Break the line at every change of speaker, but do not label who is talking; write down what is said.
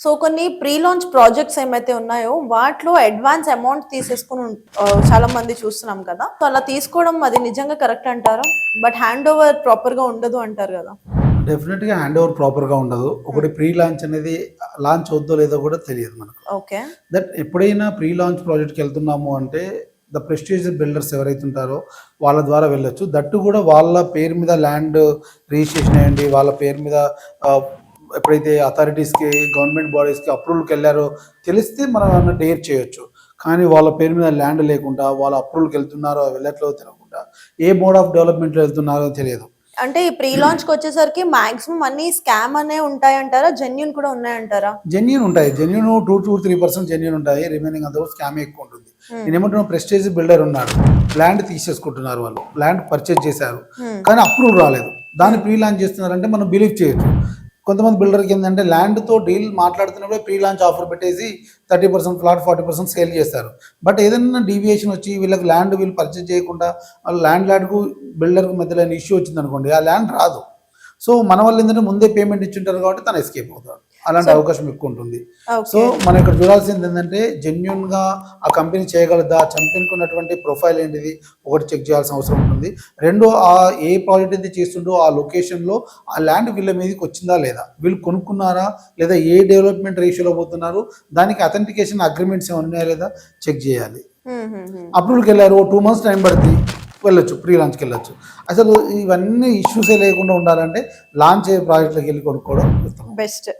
So కొన్ని pre launch projects ఏమైతే ఉన్నాయో వాటిలో అడ్వాన్స్ అమౌంట్ తీసేసుకుని చాలా మంది చూస్తున్నాం కదా. సో అలా తీసుకోవడం అది నిజంగా కరెక్ట్ అంటారా? బట్ హ్యాండ్ ఓవర్ ప్రాపర్ గా ఉండదు అంటారు కదా.
డెఫినెట్గా హ్యాండ్ ఓవర్ ప్రాపర్గా ఉండదు. ఒకటి ప్రీ లాంచ్ అనేది లాంచ్ అవుద్దో లేదో కూడా తెలియదు మనకు.
ఓకే.
దట్ ఎప్పుడైనా ప్రీ లాంచ్ ప్రాజెక్ట్కి వెళ్తున్నాము అంటే ద ప్రెస్టీజ్ బిల్డర్స్ ఎవరైతే ఉంటారో వాళ్ళ ద్వారా వెళ్ళొచ్చు. దట్టు కూడా వాళ్ళ పేరు మీద ల్యాండ్ రిజిస్ట్రేషన్ అయ్యండి, వాళ్ళ పేరు మీద ఎప్పుడైతే అథారిటీస్కి గవర్నమెంట్ బాడీస్కి అప్రూవల్కి వెళ్ళారో తెలిస్తే మనం డేర్ చేయొచ్చు. కానీ వాళ్ళ పేరు మీద ల్యాండ్ లేకుండా వాళ్ళ అప్రూవల్కి వెళ్తున్నారో వెళ్ళట్లేదో తెలియకుండా ఏ మోడ్ ఆఫ్ డెవలప్మెంట్లో వెళ్తున్నారో తెలియదు.
అంటే ఈ ప్రీ లాంచ్ కి వచ్చేసరికి మాక్సిమం అన్ని స్కామ్ అనే ఉంటాయంటారా, జెన్యూన్ కూడా ఉన్నాయంటారా?
జెన్యూన్ ఉంటాయి. జెన్యూన్ 2-3% జెన్యూన్ ఉంటాయి. రిమైనింగ్ అంతా స్కామ్ ఎక్కువ ఉంటుంది. నేనేమంటున్నా, ప్రెస్టేజ్ బిల్డర్ ఉన్నాడు, ల్యాండ్ తీసేసుకుంటున్నారు, వాళ్ళు ల్యాండ్ పర్చేజ్ చేశారు కానీ అప్రూవ్ రాలేదు, దాన్ని ప్రీ లాంచ్ చేస్తున్నారంటే మనం బిలీవ్ చేయొచ్చు. కొంతమంది బిల్డర్కి ఏంటంటే ల్యాండ్తో డీల్ మాట్లాడుతున్నప్పుడే ప్రీ లాంచ్ ఆఫర్ పెట్టేసి 30% ఫ్లాట్ 40% సేల్ చేస్తారు. బట్ ఏదైనా డీవియేషన్ వచ్చి వీళ్ళకి ల్యాండ్ వీళ్ళు పర్చేజ్ చేయకుండా ల్యాండ్ లాడ్కు బిల్డర్కు మధ్యలో ఇష్యూ వచ్చింది అనుకోండి, ఆ ల్యాండ్ రాదు. సో మన వాళ్ళు ఏంటంటే ముందే పేమెంట్ ఇచ్చింటారు కాబట్టి తను ఎస్కేప్ అవుతాడు. అలాంటి అవకాశం ఎక్కువ ఉంటుంది. సో మనం ఇక్కడ చూడాల్సింది ఏంటంటే జెన్యున్గా ఆ కంపెనీ చేయగలదా, ఆ కంపెనీకి ఉన్నటువంటి ప్రొఫైల్ ఏంటిది ఒకటి చెక్ చేయాల్సిన అవసరం ఉంటుంది. రెండు, ఆ ఏ ప్రాజెక్ట్ అయితే చేస్తుండో ఆ లొకేషన్లో ఆ ల్యాండ్ వీళ్ళ మీదకి వచ్చిందా లేదా, వీళ్ళు కొనుక్కున్నారా లేదా, ఏ డెవలప్మెంట్ రేషియోలో పోతున్నారు, దానికి అథెంటికేషన్ అగ్రిమెంట్స్ ఏమైనా ఉన్నాయా లేదా చెక్ చేయాలి. అప్రూవల్కి వెళ్ళారు 2 months టైం పడుతుంది, వెళ్ళొచ్చు, ప్రీ లాంచ్కి వెళ్ళొచ్చు. అసలు ఇవన్నీ ఇష్యూసే లేకుండా ఉండాలంటే లాంచ్ అయ్యే ప్రాజెక్ట్లోకి వెళ్ళి కొనుక్కోవడం బెస్ట్.